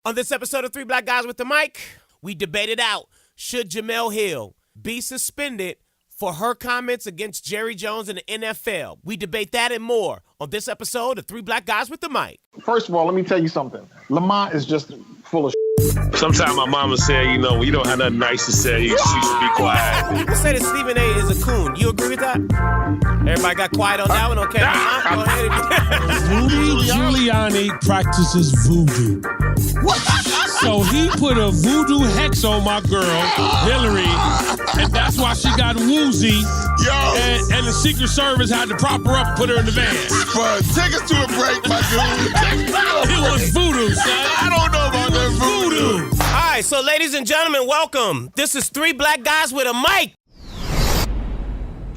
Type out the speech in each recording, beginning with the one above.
On this episode of Three Black Guys with the Mic, we debated out, should Jemele Hill be suspended for her comments against Jerry Jones and the NFL? We debate that and more on this episode of Three Black Guys with the Mic. First of all, let me tell you something. Lamont is just full of Sometimes my mama said, you know, when you don't have nothing nice to say, you should be quiet. People say that Stephen A. is a coon. You agree with that? Everybody got quiet on that one? Okay. Go ahead. Rudy Giuliani practices voodoo. What? So he put a voodoo hex on my girl, Hillary, and that's why she got woozy. And the Secret Service had to prop her up and put her in the van. But take us to a break, my dude. It was voodoo, son. I don't know about that voodoo. All right, so ladies and gentlemen, welcome. This is Three Black Guys with a Mic.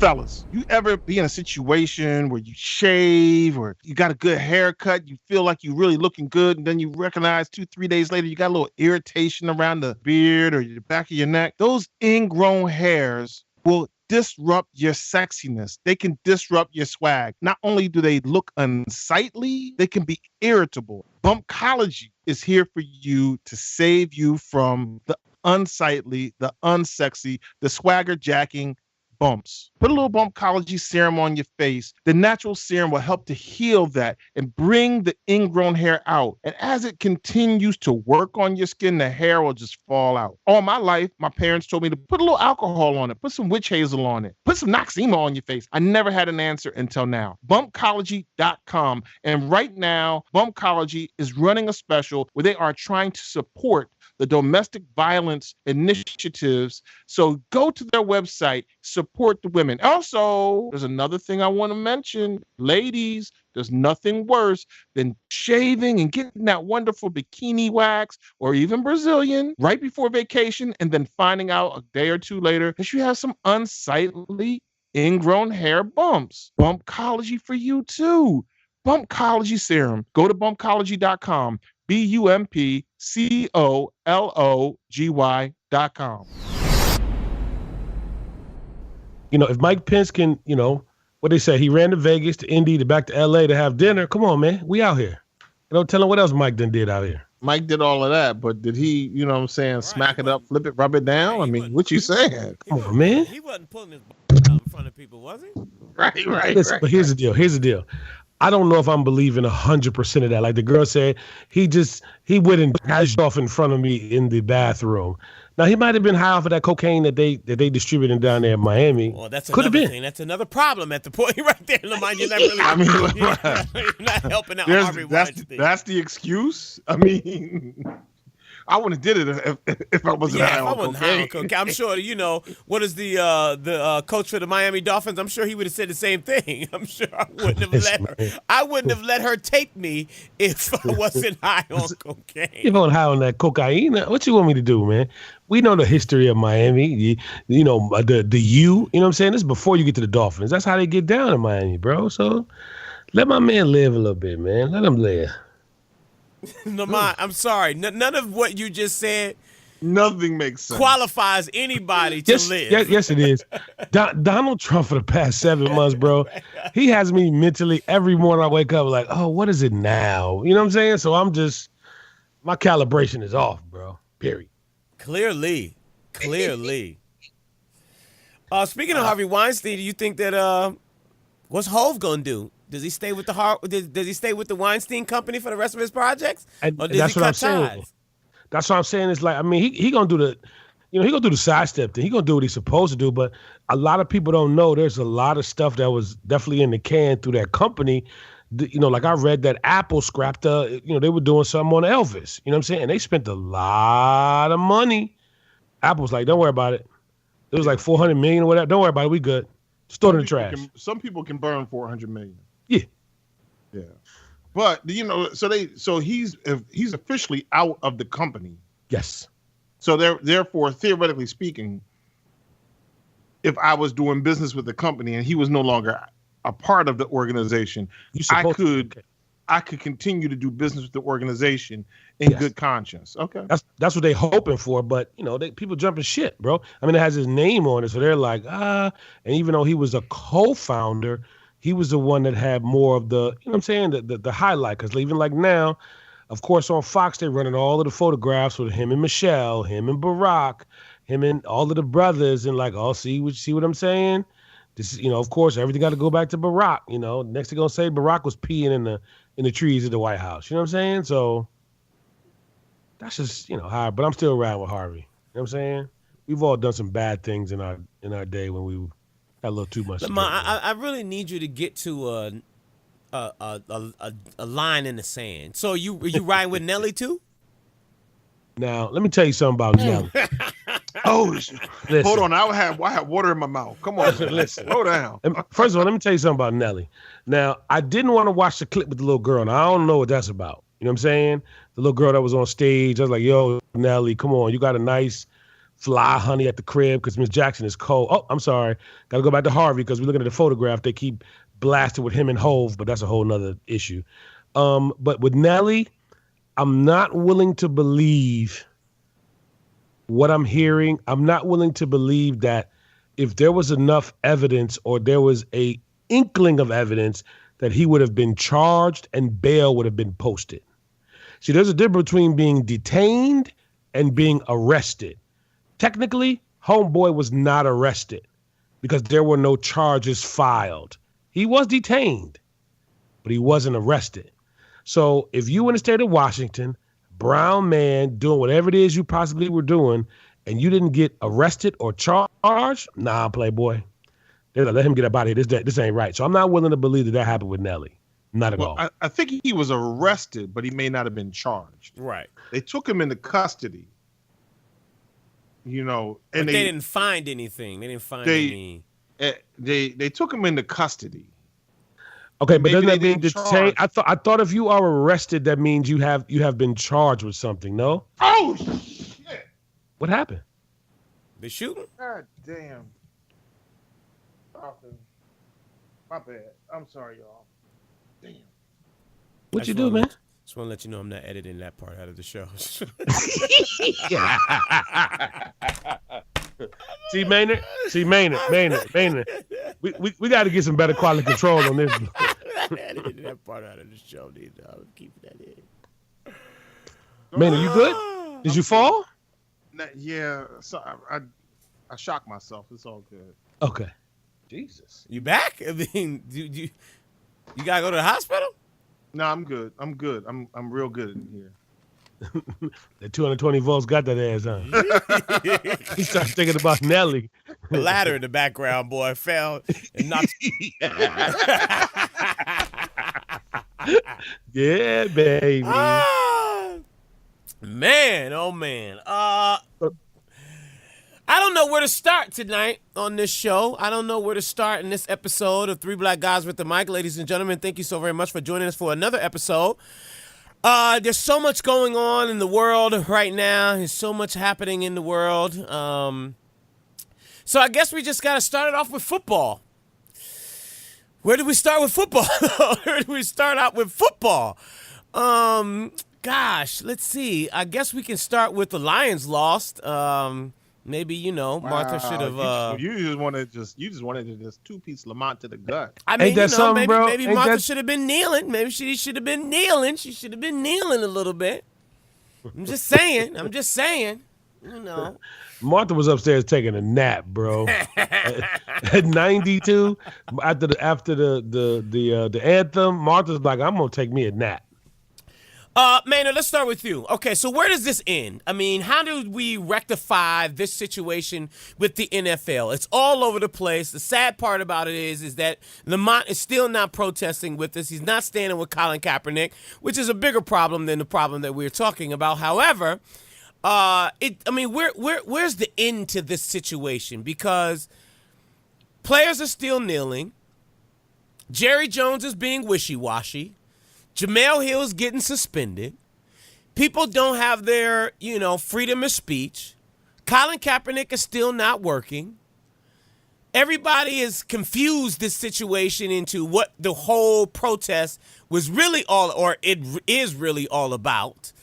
fellas. You ever be in a situation where you shave or you got a good haircut, you feel like you're really looking good, and then you recognize 2-3 days later you got a little irritation around the beard or the back of your neck? Those ingrown hairs will disrupt your sexiness. They can disrupt your swag. Not only do they look unsightly, they can be irritable. Bumpcology is here for you to save you from the unsightly, the unsexy, the swagger jacking bumps. Put a little Bumpcology serum on your face. The natural serum will help to heal that and bring the ingrown hair out. And as it continues to work on your skin, the hair will just fall out. All my life, my parents told me to put a little alcohol on it, put some witch hazel on it, put some Noxema on your face. I never had an answer until now. Bumpcology.com. And right now, Bumpcology is running a special where they are trying to support the domestic violence initiatives. So go to their website, support the women. Also, there's another thing I want to mention. Ladies, there's nothing worse than shaving and getting that wonderful bikini wax or even Brazilian right before vacation and then finding out a day or two later that you have some unsightly ingrown hair bumps. Bumpcology for you too. Bumpcology serum. Go to bumpcology.com. BUMPCOLOGY.com. You know, if Mike Pence can, you know, what they say, he ran to Vegas, to Indy, to back to LA to have dinner. Come on, man. We out here. You know, tell him what else Mike done did out here. Mike did all of that, but did he, you know what I'm saying, smack it up, flip it, rub it down? I mean, what you saying? Come on, man. He wasn't pulling his out in front of people, was he? Right. Listen, but here's the deal. I don't know if I'm believing 100% of that. Like the girl said, he went and dashed off in front of me in the bathroom. Now he might have been high off of that cocaine that they distributed down there in Miami. Well, that's could have been. Thing. That's another problem at the point right there. Lamont, you're not really. I mean, you're not helping out Harvey Weinstein. That's the excuse. I mean, I wouldn't have did it if I wasn't high on cocaine. I'm sure, you know, what is the coach for the Miami Dolphins? I'm sure he would have said the same thing. I'm sure I wouldn't have let her take me if I wasn't high on cocaine. You're going high on that cocaine? What you want me to do, man? We know the history of Miami. You know, the you know what I'm saying? This is before you get to the Dolphins. That's how they get down in Miami, bro. So let my man live a little bit, man. Let him live. Lamont, I'm sorry. None of what you just said nothing makes sense. Qualifies anybody to live. Yes, it is. Donald Trump for the past 7 months, bro, he has me mentally every morning I wake up like, oh, what is it now? You know what I'm saying? So my calibration is off, bro. Period. Clearly. Speaking of Harvey Weinstein, do you think that what's Hov gonna do? Does he stay with does he stay with the Weinstein Company for the rest of his projects? And or does that's he what cut I'm saying. ties? That's what I'm saying. It's like, I mean, he gonna do the sidestep thing. He gonna do what he's supposed to do. But a lot of people don't know there's a lot of stuff that was definitely in the can through that company. You know, like I read that Apple scrapped, they were doing something on Elvis. You know what I'm saying? And they spent a lot of money. Apple's like, don't worry about it. It was like $400 million or whatever. Don't worry about it. We good. Just throw it in the trash. Some people can burn $400 million. Yeah. But you know, so he's officially out of the company. Yes. So therefore, theoretically speaking, if I was doing business with the company and he was no longer a part of the organization, I could continue to do business with the organization in good conscience. Okay. That's what they hoping for, but you know, people jumping shit, bro. I mean, it has his name on it, so they're like, and even though he was a co-founder, he was the one that had more of the, you know what I'm saying, the highlight. Because even like now, Of course, on Fox, they're running all of the photographs with him and Michelle, him and Barack, him and all of the brothers, and like, oh, see what I'm saying? This is, of course, everything got to go back to Barack. Next they're gonna say Barack was peeing in the trees at the White House. You know what I'm saying? So that's just hard. But I'm still riding with Harvey. You know what I'm saying? We've all done some bad things in our day when we had a little too much. Lamont, I really need you to get to a line in the sand. So are you riding with Nelly too? Now let me tell you something about Nelly. Listen. Hold on, I had water in my mouth. Come on, listen, slow down. First of all, let me tell you something about Nelly. Now, I didn't want to watch the clip with the little girl. Now, I don't know what that's about. You know what I'm saying? The little girl that was on stage. I was like, yo, Nelly, come on. You got a nice fly honey at the crib because Miss Jackson is cold. Oh, I'm sorry. Got to go back to Harvey because we're looking at the photograph. They keep blasting with him and Hove, but that's a whole nother issue. But with Nelly, I'm not willing to believe what I'm hearing. I'm not willing to believe that if there was enough evidence or there was a inkling of evidence that he would have been charged and bail would have been posted. See, there's a difference between being detained and being arrested. Technically, homeboy was not arrested because there were no charges filed. He was detained, but he wasn't arrested. So if you in the state of Washington, brown man doing whatever it is you possibly were doing, and you didn't get arrested or charged, nah, playboy. They're gonna let him get up out of here. This ain't right. So I'm not willing to believe that happened with Nelly. Not at all. I think he was arrested, but he may not have been charged. Right. They took him into custody. And they didn't find anything. They didn't find any. They took him into custody. Okay, but Maybe doesn't that they mean didn't detained? charge. I thought if you are arrested, that means you have been charged with something. No. Oh shit! What happened? They shooting? God damn. My bad. I'm sorry, y'all. Damn. What you do, man? Just want to let you know I'm not editing that part out of the show. See, Maynard. We got to get some better quality control on this. Editing that part out of the show, dude. I'm keeping that in. Maynard, you good? Did you fall? Yeah. So I shocked myself. It's all good. Okay. Jesus. You back? I mean, you gotta go to the hospital? No, I'm good. I'm real good in here. The 220 volts got that ass, huh? He starts thinking about Nelly. The ladder in the background, boy, fell and knocked. Yeah, baby. Man, oh man. I don't know where to start tonight on this show. I don't know where to start in this episode of Three Black Guys with the Mic. Ladies and gentlemen, thank you so very much for joining us for another episode. There's so much going on in the world right now. There's so much happening in the world. So I guess we just got to start it off with football. Where do we start with football? Where do we start out with football? Gosh, let's see. I guess we can start with the Lions lost. Maybe Martha should have. You just wanted to just two-piece Lamont to the gut. I mean, Ain't that something, bro? Maybe Martha should have been kneeling. Maybe she should have been kneeling. She should have been kneeling a little bit. I'm just saying. Martha was upstairs taking a nap, bro. At 92, after the anthem, Martha's like, I'm gonna take me a nap. Maynard, let's start with you. Okay, so where does this end? I mean, how do we rectify this situation with the NFL? It's all over the place. The sad part about it is that Lamont is still not protesting with us. He's not standing with Colin Kaepernick, which is a bigger problem than the problem that we're talking about. However, where's the end to this situation? Because players are still kneeling. Jerry Jones is being wishy-washy. Jemele Hill is getting suspended. People don't have their, freedom of speech. Colin Kaepernick is still not working. Everybody is confused this situation into what the whole protest was really it is really all about.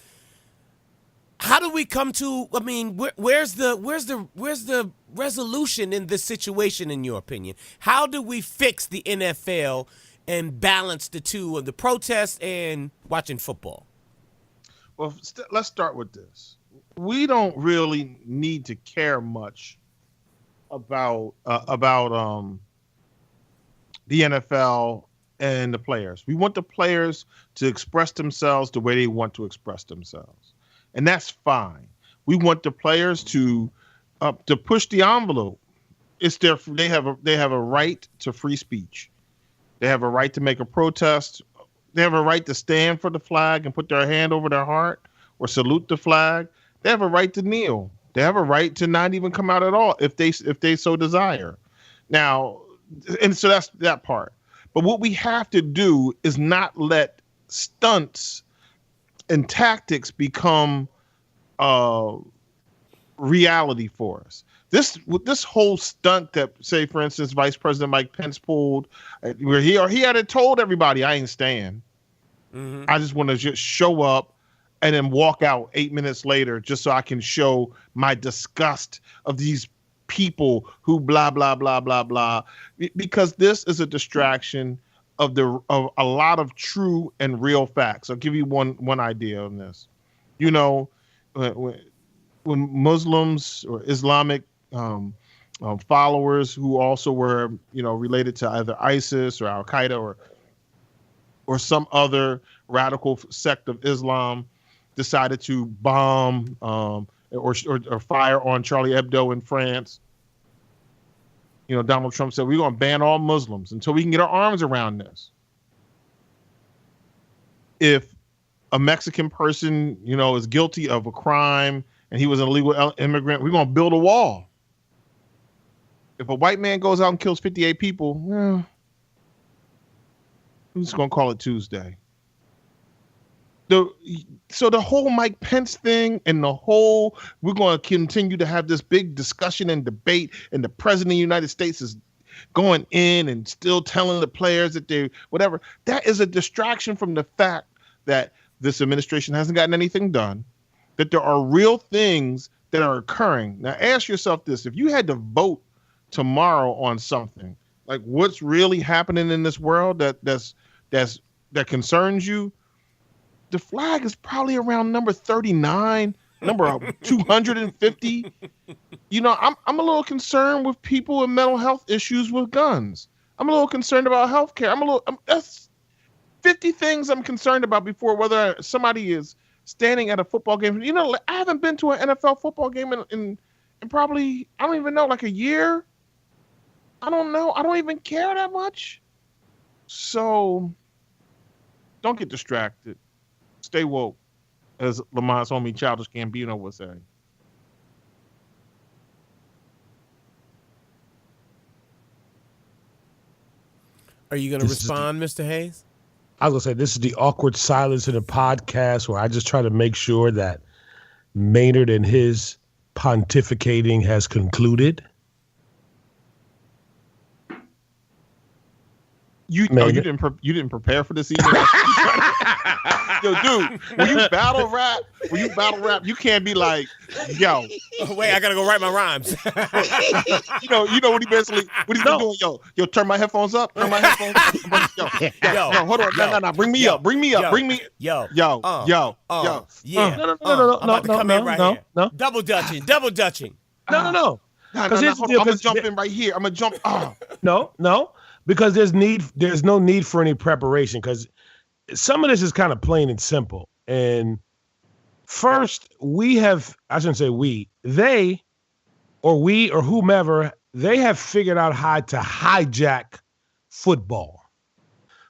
How do we come to? I mean, where's the resolution in this situation, in your opinion? How do we fix the NFL and balance the two of the protest and watching football? Well, let's start with this. We don't really need to care much about the NFL and the players. We want the players to express themselves the way they want to express themselves, and that's fine. We want the players to push the envelope. They have a right to free speech. They have a right to make a protest. They have a right to stand for the flag and put their hand over their heart or salute the flag. They have a right to kneel. They have a right to not even come out at all if they so desire. Now, and so that's that part. But what we have to do is not let stunts and tactics become reality for us. This whole stunt that, say, for instance, Vice President Mike Pence pulled, where he had told everybody, I ain't staying. Mm-hmm. I just want to just show up and then walk out 8 minutes later just so I can show my disgust of these people who blah, blah, blah, blah, blah. Because this is a distraction of a lot of true and real facts. I'll give you one idea on this. You know, when Muslims or Islamic followers who also were, related to either ISIS or Al Qaeda or some other radical sect of Islam decided to bomb or fire on Charlie Hebdo in France. Donald Trump said, we're going to ban all Muslims until we can get our arms around this. If a Mexican person, is guilty of a crime and he was an illegal immigrant, we're going to build a wall. If a white man goes out and kills 58 people, we're just going to call it Tuesday. So the whole Mike Pence thing and we're going to continue to have this big discussion and debate, and the president of the United States is going in and still telling the players that they whatever. That is a distraction from the fact that this administration hasn't gotten anything done, that there are real things that are occurring. Now ask yourself this: if you had to vote tomorrow on something, like what's really happening in this world that concerns you, the flag is probably around number 39, number 250. I'm a little concerned with people with mental health issues with guns. I'm a little concerned about healthcare. That's 50 things I'm concerned about before whether somebody is standing at a football game. I haven't been to an NFL football game in probably, I don't even know, like a year. I don't know. I don't even care that much. So don't get distracted. Stay woke, as Lamont's homie Childish Gambino would say. Are you going to respond, Mr. Hayes? I was going to say, this is the awkward silence in a podcast where I just try to make sure that Maynard and his pontificating has concluded. You didn't prepare for this evening. Yo, dude, when you battle rap, you can't be like, yo. Oh, wait, I gotta go write my rhymes. you know what he's been doing. Yo, turn my headphones up. Turn my headphones up. Yo, hold on. No, bring me up. Yo. Yeah. No. I'm about to come in right here. No. Double dutching. No. I'm gonna jump in right here. I'm gonna jump. No. Because there's no need for any preparation, because some of this is kind of plain and simple. And first, they or whomever, they have figured out how to hijack football.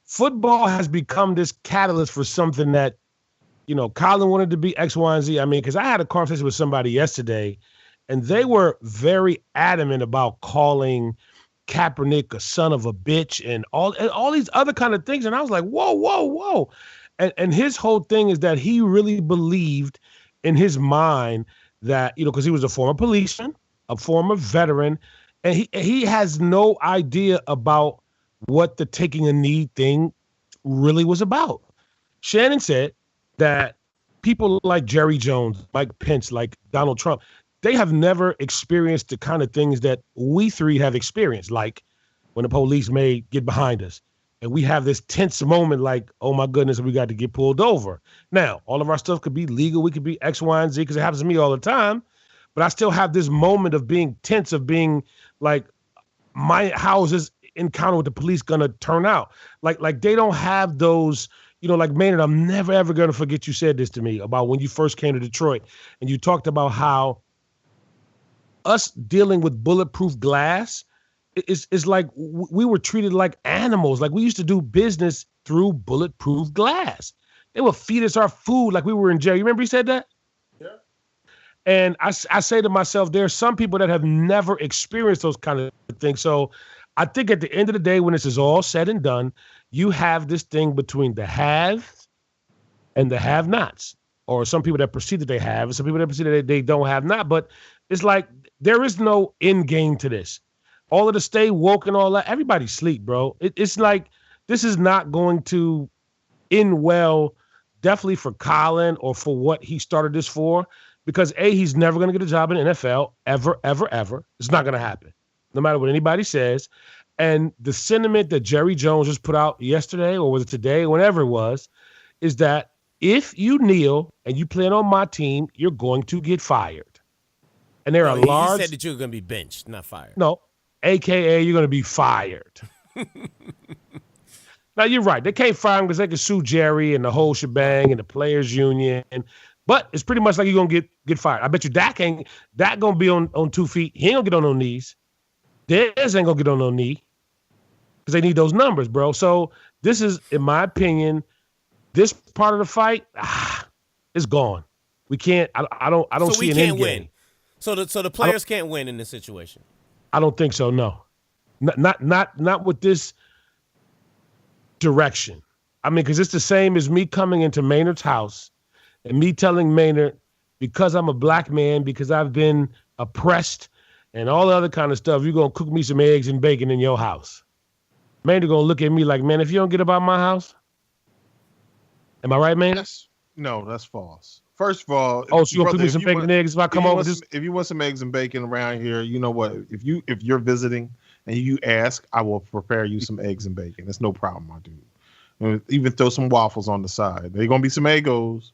Football has become this catalyst for something that, Colin wanted to be X, Y, and Z. I mean, because I had a conversation with somebody yesterday, and they were very adamant about calling Kaepernick a son of a bitch and all these other kind of things. And I was like, whoa. And his whole thing is that he really believed in his mind that, because he was a former policeman, a former veteran, and he has no idea about what the taking a knee thing really was about. Shannon said that people like Jerry Jones, Mike Pence, like Donald Trump, they have never experienced the kind of things that we three have experienced, like when the police may get behind us, and we have this tense moment like, oh my goodness, we got to get pulled over. Now, all of our stuff could be legal. We could be X, Y, and Z because it happens to me all the time. But I still have this moment of being tense, of being like, my house is encounter with the police gonna turn out. Like they don't have those, like Maynard, I'm never ever gonna forget you said this to me about when you first came to Detroit and you talked about how us dealing with bulletproof glass is like we were treated like animals. Like we used to do business through bulletproof glass. They would feed us our food like we were in jail. You remember he said that? Yeah. And I say to myself, there are some people that have never experienced those kind of things. So I think at the end of the day, when this is all said and done, you have this thing between the haves and the have-nots, or some people that perceive that they have, and some people that perceive that they don't have not. But it's like there is no end game to this. All of the stay woke and all that, everybody's sleep, bro. It's like this is not going to end well, definitely for Colin or for what he started this for, because A, he's never going to get a job in the NFL, ever, ever, ever. It's not going to happen, no matter what anybody says. And the sentiment that Jerry Jones just put out yesterday, or was it today, whenever it was, is that if you kneel and you play on my team, you're going to get fired. And there are large... He said that you were going to be benched, not fired. No, AKA you're going to be fired. Now, you're right. They can't fire him because they can sue Jerry and the whole shebang and the players union. But it's pretty much like you're going to get fired. I bet you Dak going to be on 2 feet. He ain't going to get on no knees. Dez ain't going to get on no knee because they need those numbers, bro. So this is, in my opinion, this part of the fight, it's gone. We can't. I don't see an end game. So the players can't win in this situation. I don't think so. No, not with this direction. I mean, because it's the same as me coming into Maynard's house and me telling Maynard, because I'm a black man, because I've been oppressed and all the other kind of stuff, you're going to cook me some eggs and bacon in your house. Maynard going to look at me like, man, if you don't get about my house. Am I right, Maynard? No, that's false. First of all, so you gonna cook me some bacon and eggs if I come over? If you want some eggs and bacon around here, you know what? If you're visiting and you ask, I will prepare you some eggs and bacon. That's no problem, my dude. Even throw some waffles on the side. They're gonna be some Eggos.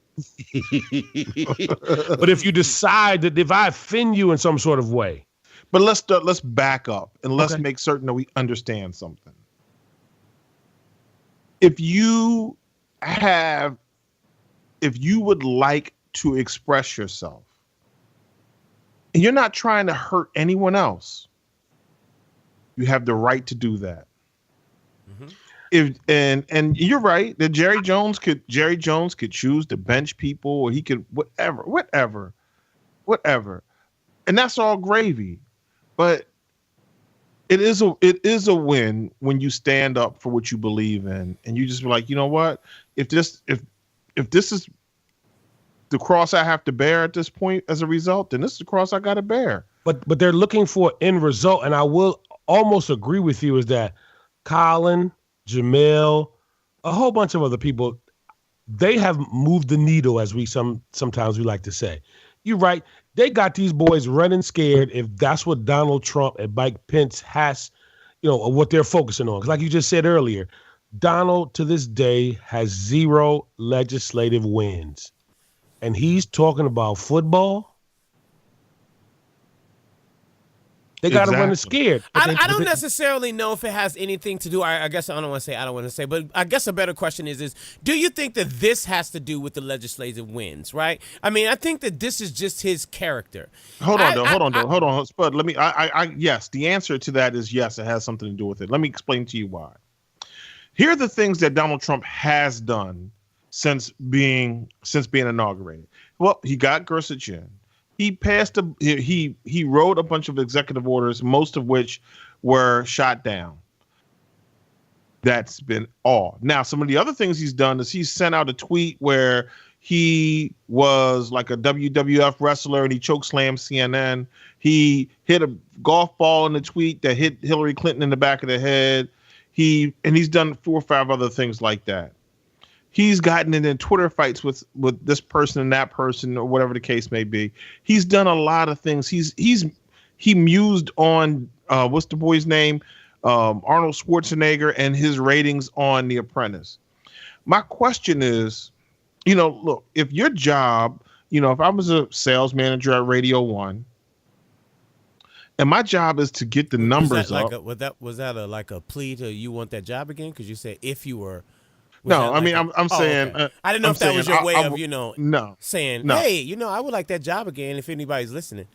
But if you decide that if I offend you in some sort of way, but let's back up and let's make certain that we understand something. If you would like to express yourself, and you're not trying to hurt anyone else, you have the right to do that. Mm-hmm. And you're right that Jerry Jones could choose to bench people, or he could whatever, and that's all gravy. But it is a win when you stand up for what you believe in, and you just be like, you know what, if this is the cross I have to bear at this point as a result, then this is the cross I got to bear. But they're looking for an end result, and I will almost agree with you is that Colin, Jemele, a whole bunch of other people, they have moved the needle, as we sometimes we like to say. You're right. They got these boys running scared if that's what Donald Trump and Mike Pence has, what they're focusing on. Because like you just said earlier, Donald to this day has 0 legislative wins. And he's talking about football. They got to run it scared. I don't necessarily know if it has anything to do. I guess I don't want to say, but I guess a better question is do you think that this has to do with the legislative wins, right? I mean, I think that this is just his character. Hold on, Spud. Yes, the answer to that is yes, it has something to do with it. Let me explain to you why. Here are the things that Donald Trump has done since being inaugurated. Well, he got Gorsuch in. He passed he wrote a bunch of executive orders, most of which were shot down. That's been all. Now, some of the other things he's done is he's sent out a tweet where he was like a WWF wrestler and he chokeslammed CNN. He hit a golf ball in the tweet that hit Hillary Clinton in the back of the head. He's done 4 or 5 other things like that. He's gotten in Twitter fights with this person and that person, or whatever the case may be. He's done a lot of things. He mused on what's the boy's name? Arnold Schwarzenegger and his ratings on The Apprentice. My question is, look, if your job, if I was a sales manager at Radio One, and my job is to get the numbers up. Was that like a plea to you want that job again? Because you said if you were. No, I mean, I'm saying. Okay. I didn't know if that was your way of, saying, no. Hey, I would like that job again if anybody's listening.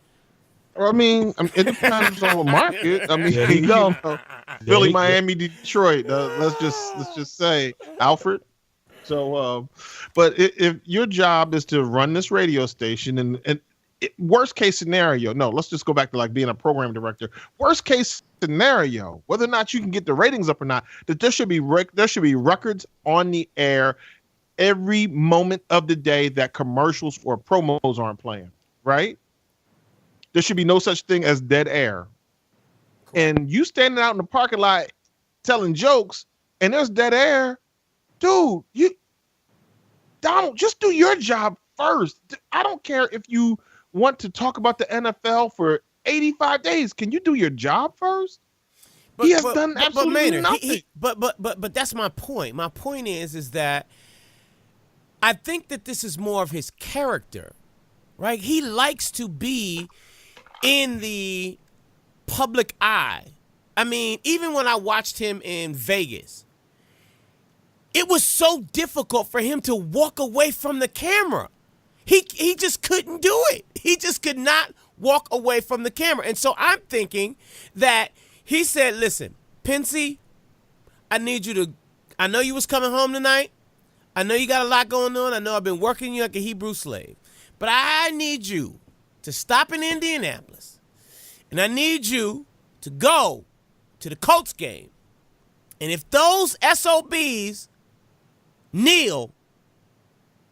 I mean, it depends on the market. I mean, there you go. Philly, Miami, Detroit. Let's just say Alfred. So, but if your job is to run this radio station, and worst case scenario, no, let's just go back to like being a program director. Worst case scenario, whether or not you can get the ratings up or not, that there should be records on the air every moment of the day that commercials or promos aren't playing, right? There should be no such thing as dead air. Cool. And you standing out in the parking lot telling jokes and there's dead air, dude, Donald, just do your job first. I don't care if you want to talk about the NFL for 85 days. Can you do your job first? He has done absolutely nothing. But that's my point. My point is that I think that this is more of his character, right? He likes to be in the public eye. I mean, even when I watched him in Vegas, it was so difficult for him to walk away from the camera. He just couldn't do it. He just could not walk away from the camera. And so I'm thinking that he said, listen, Pensy, I know you was coming home tonight. I know you got a lot going on. I know I've been working you like a Hebrew slave. But I need you to stop in Indianapolis. And I need you to go to the Colts game. And if those SOBs kneel,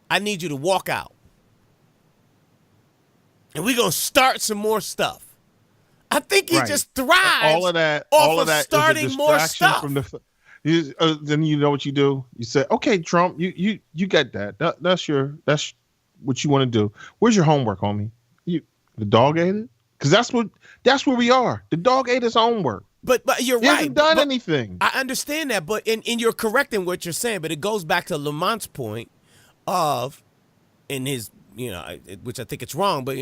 I need you to walk out. And we're going to start some more stuff. I think he just thrives off of starting more stuff. Then you know what you do? You say, okay, Trump, you get that. That's what you want to do. Where's your homework, homie? The dog ate it? Because that's where we are. The dog ate his homework. But you're right. He hasn't done anything. I understand that, but and you're correct in what you're saying, but it goes back to Lamont's point of, in his, which I think it's wrong, but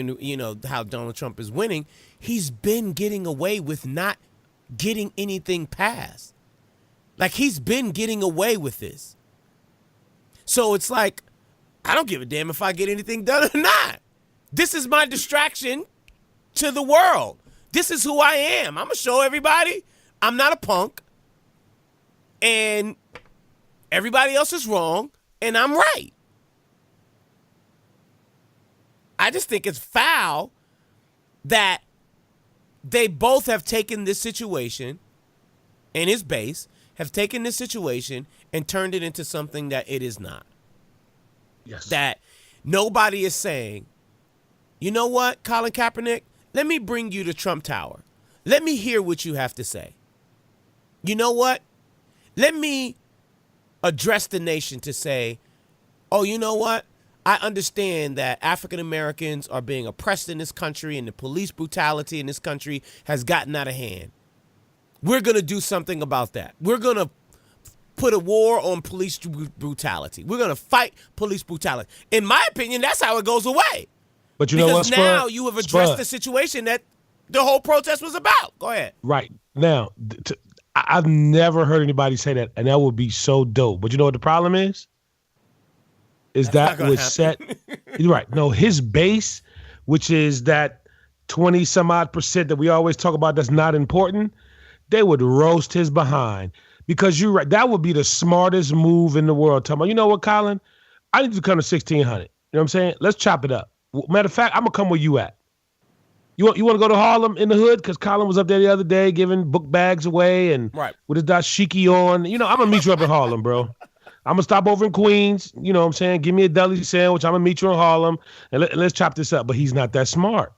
how Donald Trump is winning, he's been getting away with not getting anything passed. Like, he's been getting away with this. So it's like, I don't give a damn if I get anything done or not. This is my distraction to the world. This is who I am. I'm going to show everybody I'm not a punk. And everybody else is wrong. And I'm right. I just think it's foul that they both have taken this situation, and his base have taken this situation and turned it into something that it is not. Yes. That nobody is saying, you know what, Colin Kaepernick, let me bring you to Trump Tower. Let me hear what you have to say. You know what? Let me address the nation to say, oh, you know what? I understand that African Americans are being oppressed in this country and the police brutality in this country has gotten out of hand. We're going to do something about that. We're going to put a war on police brutality. We're going to fight police brutality. In my opinion, that's how it goes away. But you know what, because now you have addressed the situation that the whole protest was about. Go ahead. Right. Now, I've never heard anybody say that, and that would be so dope. But you know what the problem is? That would set you're right. No, his base, which is that 20 some odd % that we always talk about that's not important, they would roast his behind. Because you're right, that would be the smartest move in the world. Talking about, you know what, Colin? I need to come to 1600. You know what I'm saying? Let's chop it up. Matter of fact, I'm gonna come where you at. You want to go to Harlem in the hood? Because Colin was up there the other day giving book bags away and with his dashiki on. I'm gonna meet you up in Harlem, bro. I'm going to stop over in Queens, you know what I'm saying? Give me a deli sandwich. I'm going to meet you in Harlem, and let's chop this up. But he's not that smart.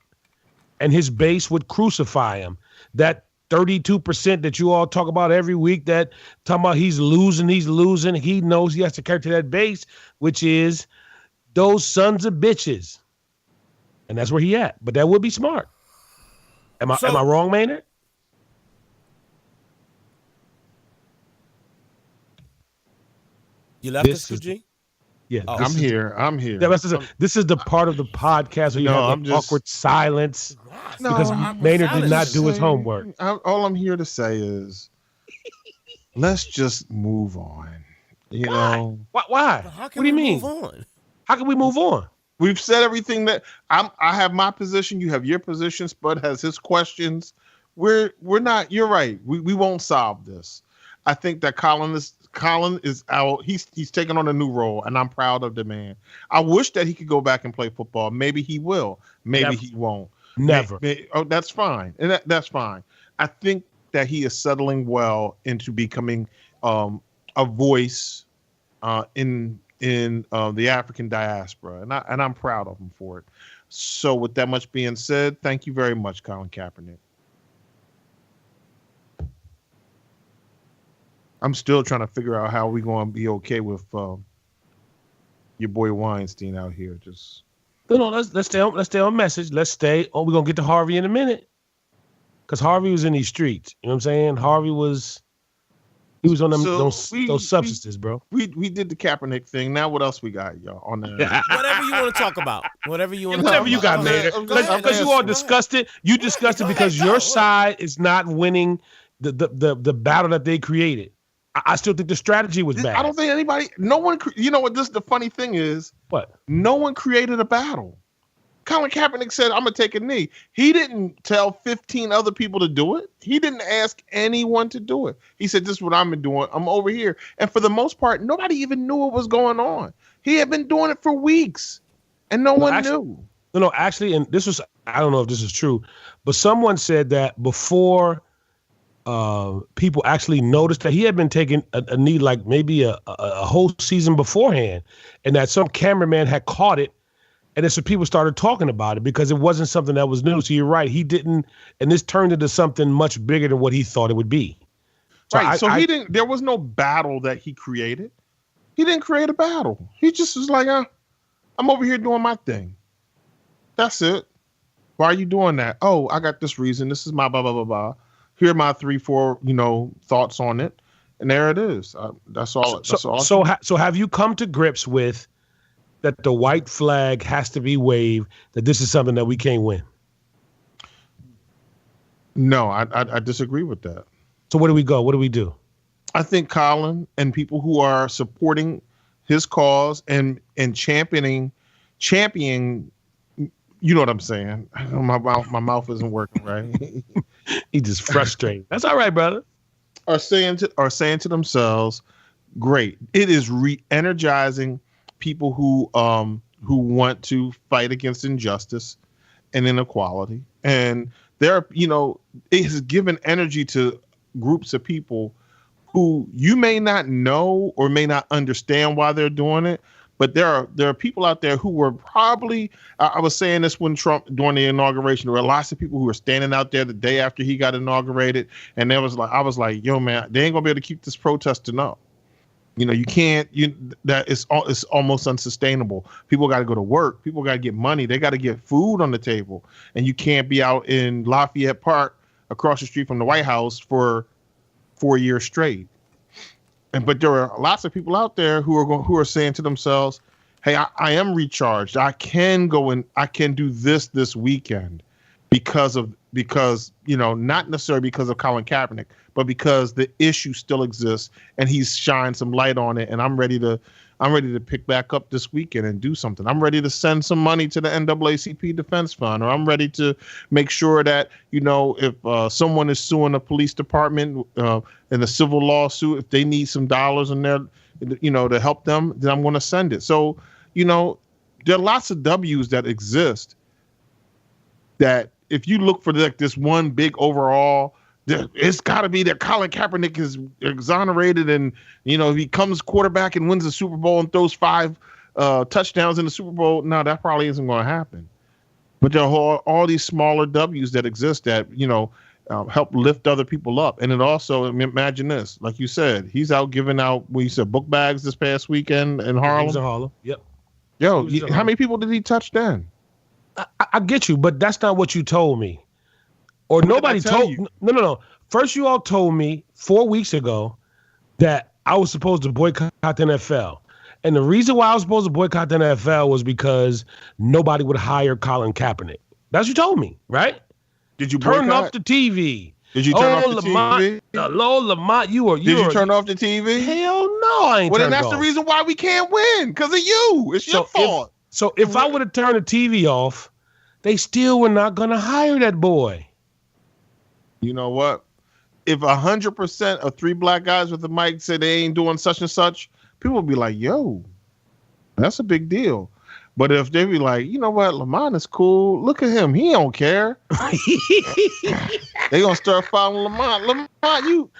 And his base would crucify him. That 32% that you all talk about every week, that talking about he's losing. He knows he has to carry to that base, which is those sons of bitches. And that's where he at. But that would be smart. Am I wrong, Maynard? You left This us, is- 2G? Yeah, Oh. I'm here. This is the part of the podcast where you No, have I'm just- awkward silence No, because I'm- Maynard did silence not is do his saying- homework. All I'm here to say is, let's just move on. You know, Why? How What can do you we mean? move on? How can we move on? we've said everything that I have my position. You have your position. Spud has his questions. We're not. You're right. We won't solve this. I think that Colin is out. He's taking on a new role, and I'm proud of the man. I wish that he could go back and play football. Maybe he will. Maybe Never. he won't. Never. That's fine, and that's fine. I think that he is settling well into becoming a voice in the African diaspora, and I'm proud of him for it. So, with that much being said, thank you very much, Colin Kaepernick. I'm still trying to figure out how we're going to be okay with your boy Weinstein out here. Just No, let's stay on message. Let's stay. Oh, we're gonna get to Harvey in a minute, because Harvey was in these streets. You know what I'm saying? Harvey was. He was on them those substances, bro. we did the Kaepernick thing. Now what else we got, y'all? On the Whatever you want to talk about. Whatever you want to Whatever talk you about. got, man. Go ahead. Because you all discussed it. You discussed it because your side is not winning the battle that they created. I still think the strategy was bad. I don't think anybody. No one. You know what? This the funny thing is. What? No one created a battle. Colin Kaepernick said, "I'm gonna take a knee." He didn't tell 15 other people to do it. He didn't ask anyone to do it. He said, "This is what I'm doing. I'm over here." And for the most part, nobody even knew what was going on. He had been doing it for weeks, and no one knew. No, actually, and this was, I don't know if this is true, but someone said that before people actually noticed that he had been taking a knee like maybe a whole season beforehand, and that some cameraman had caught it. And then so people started talking about it because it wasn't something that was new. So you're right. He didn't. And this turned into something much bigger than what he thought it would be. So he didn't. There was no battle that he created. He didn't create a battle. He just was like, I'm over here doing my thing. That's it. Why are you doing that? Oh, I got this reason. This is my blah, blah, blah, blah. Here are my 3-4, thoughts on it. And there it is. That's all. So have you come to grips with that the white flag has to be waved, that this is something that we can't win? No, I disagree with that. So where do we go? What do we do? I think Colin and people who are supporting his cause and championing, you know what I'm saying? My mouth isn't working right. He's just frustrated. That's all right, brother. Are saying to themselves, great. It is re-energizing people who want to fight against injustice and inequality. And there are, it has given energy to groups of people who you may not know or may not understand why they're doing it. But there are people out there who were probably, I was saying this when Trump, during the inauguration, there were lots of people who were standing out there the day after he got inaugurated. And I was like, yo, man, they ain't gonna be able to keep this protesting up. You can't, it's almost unsustainable. People got to go to work. People got to get money. They got to get food on the table. And you can't be out in Lafayette Park across the street from the White House for 4 years straight. But there are lots of people out there who are saying to themselves, hey, I am recharged. I can go and I can do this weekend because not necessarily because of Colin Kaepernick, but because the issue still exists and he's shined some light on it. And I'm ready to pick back up this weekend and do something. I'm ready to send some money to the NAACP Defense Fund, or I'm ready to make sure that, if someone is suing a police department in a civil lawsuit, if they need some dollars in there, to help them, then I'm going to send it. So, there are lots of W's that exist that if you look for this one big overall, it's got to be that Colin Kaepernick is exonerated and, if he comes quarterback and wins the Super Bowl and throws 5 touchdowns in the Super Bowl, no, that probably isn't going to happen. But there are all these smaller W's that exist that, help lift other people up. And it also, imagine this, like you said, he's out giving out, book bags this past weekend in Harlem. He was in Harlem. Yep. Yo, how many people did he touch then? I get you, but that's not what you told me. Or nobody told you. No. First, you all told me 4 weeks ago that I was supposed to boycott the NFL. And the reason why I was supposed to boycott the NFL was because nobody would hire Colin Kaepernick. That's what you told me, right? Did you turn off the TV? Did you turn off the TV? Lamont, Did you turn off the TV? Hell no, I ain't. Well, then that's the reason why we can't win, because of you. It's your fault. So if I would have turned the TV off, they still were not going to hire that boy. You know what? If 100% of 3 black guys with the mic say they ain't doing such and such, people will be like, yo, that's a big deal. But if they be like, you know what, Lamont is cool. Look at him. He don't care. They going to start following Lamont. Lamont,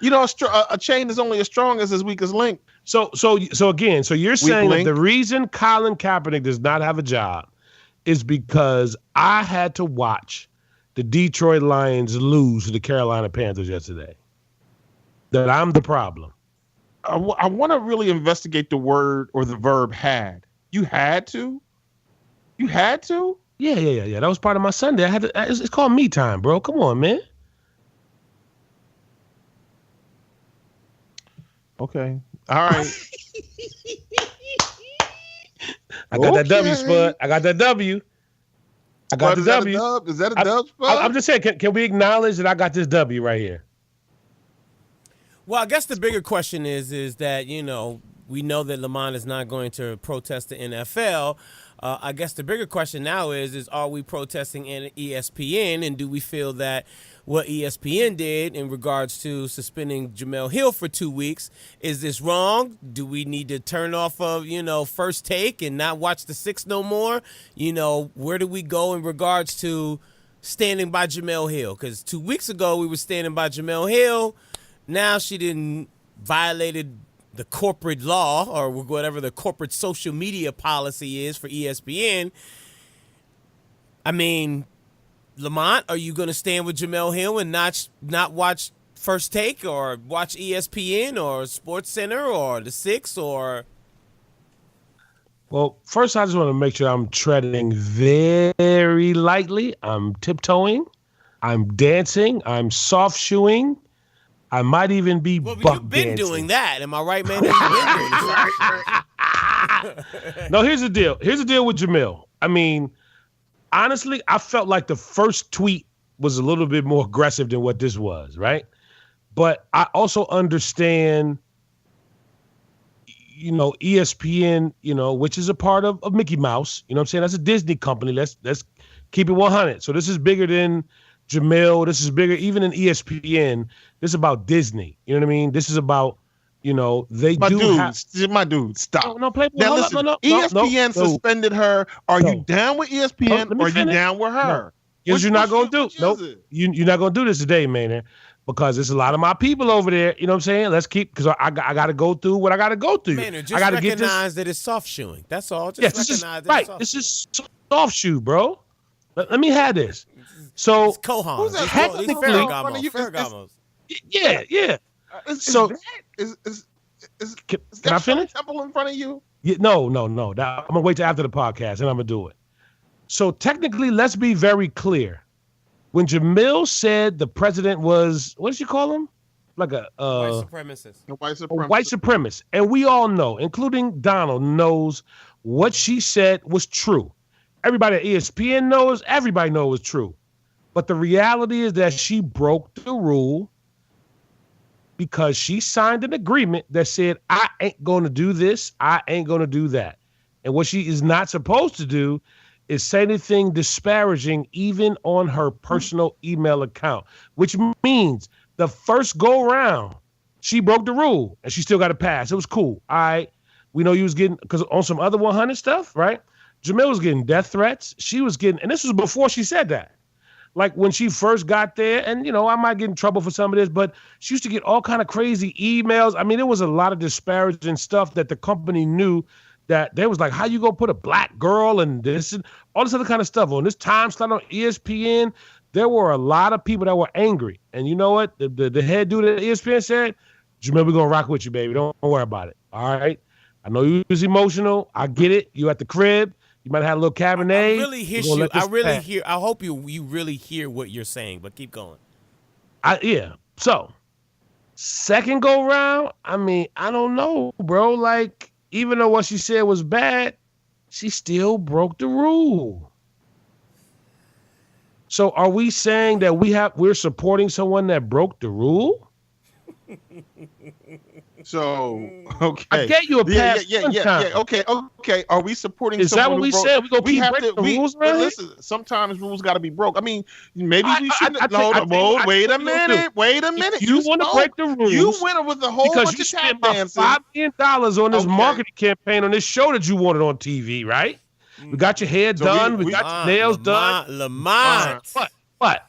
you know, a chain is only as strong as its weakest link. So again, you're saying that the reason Colin Kaepernick does not have a job is because I had to watch the Detroit Lions lose to the Carolina Panthers yesterday. That I'm the problem. I want to really investigate the word or the verb had. You had to? You had to? Yeah. That was part of my Sunday. I had to. It's called me time, bro. Come on, man. Okay. All right. I got that W, Spud. I got that W. I got the W. Is that a dub, Spud? I'm just saying, can we acknowledge that I got this W right here? Well, I guess the bigger question is that, you know, we know that Lamont is not going to protest the NFL. I guess the bigger question now is are we protesting in ESPN, and do we feel that what ESPN did in regards to suspending Jemele Hill for 2 weeks, is this wrong? Do we need to turn off of, you know, First Take and not watch the 6 no more? You know, where do we go in regards to standing by Jemele Hill? Because 2 weeks ago we were standing by Jemele Hill. Now she didn't violated the corporate law or whatever the corporate social media policy is for ESPN. I mean, Lamont, are you going to stand with Jemele Hill and not watch First Take or watch ESPN or Sports Center or the 6 or? Well, first I just want to make sure I'm treading very lightly. I'm tiptoeing. I'm dancing. I'm soft shoeing. I might even be buck you've been dancing. Doing that. Am I right, man? You've been doing this. No, here's the deal. Here's the deal with Jemele. I mean, honestly, I felt like the first tweet was a little bit more aggressive than what this was, right? But I also understand, you know, ESPN, you know, which is a part of Mickey Mouse. You know what I'm saying? That's a Disney company. Let's keep it 100. So this is bigger than Jemele. This is bigger even in ESPN. This is about Disney. You know what I mean? This is about, you know, my dude, stop. No, play. Now listen, ESPN suspended her. Are you down with ESPN or are you down with her? Because you're not going to do. Nope. You're not going to do this today, man. Because there's a lot of my people over there. You know what I'm saying? Let's keep, because I got to go through what I got to go through. Man, just recognize that it's soft shoeing. That's all. Just recognize that it's soft. This is soft shoe, bro. Let me have this. So it's Kohan. Who's that? Ferragamos. Yeah. Can I finish? Temple in front of you? Yeah, no. I'm gonna wait till after the podcast and I'm gonna do it. So technically, let's be very clear. When Jemele said the president was, what did you call him? Like a white supremacist. A white supremacist, and we all know, including Donald, knows what she said was true. Everybody at ESPN knows. Everybody knows it's true. But the reality is that she broke the rule because she signed an agreement that said, I ain't going to do this. I ain't going to do that. And what she is not supposed to do is say anything disparaging even on her personal email account, which means the first go round, she broke the rule and she still got a pass. It was cool. All right. We know you was getting, because on some other 100 stuff, right? Jemele was getting death threats. She was getting, and this was before she said that. Like when she first got there, and you know, I might get in trouble for some of this, but she used to get all kind of crazy emails. I mean, there was a lot of disparaging stuff that the company knew that they was like, how you gonna put a black girl and this and all this other kind of stuff on this time slot on ESPN? There were a lot of people that were angry. And you know what? The head dude at ESPN said, Jemele, we're gonna rock with you, baby. Don't worry about it. All right. I know you was emotional. I get it. You at the crib. You might have had a little Cabernet. I really hear. I hope you really hear what you're saying, but keep going. So Second go round, I mean, I don't know, bro. Like, even though what she said was bad, she still broke the rule. So are we saying that we're supporting someone that broke the rule? So, okay. I get you a pass. Yeah. Okay. Are we supporting Is that someone what we who broke? said? We gonna keep breaking the rules around here? Listen, sometimes rules got to be broke. I mean, maybe we shouldn't. Wait a minute. If you want to break the rules, you went with a whole because bunch you of tap spent about dancing. $5 million on this Okay. marketing campaign on this show that you wanted on TV, right? We got your hair done. We got your nails done. Lamont. What?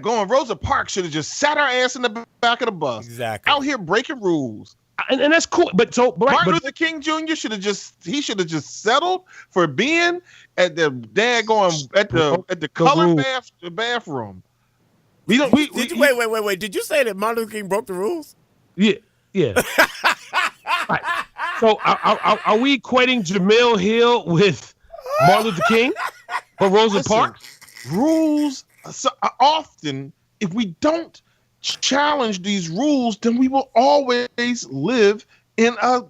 Going Rosa Parks should have just sat her ass in the back of the bus. Exactly. Out here breaking rules. And that's cool. Martin Luther King Jr. should have just settled for being at the color bathroom. Wait. Did you say that Martin Luther King broke the rules? Yeah. Right. So are we equating Jemele Hill with Martin Luther King or Rosa Parks? Rules often, if we don't challenge these rules, then we will always live in a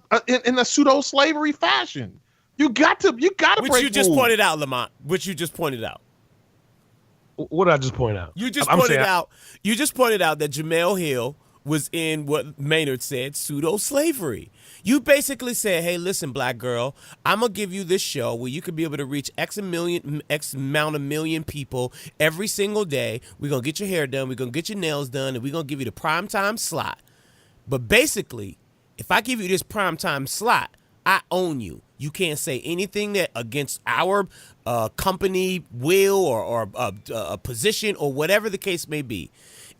pseudo slavery fashion. You got to break rules. Which you just pointed out, Lamont. Which you just pointed out. What did I just point out? You just pointed out that Jemele Hill was in what Maynard said, pseudo slavery. You basically said, hey, listen, black girl, I'm going to give you this show where you could be able to reach X amount of million people every single day. We're going to get your hair done. We're going to get your nails done. And we're going to give you the primetime slot. But basically, if I give you this primetime slot, I own you. You can't say anything that against our company will or a position or whatever the case may be.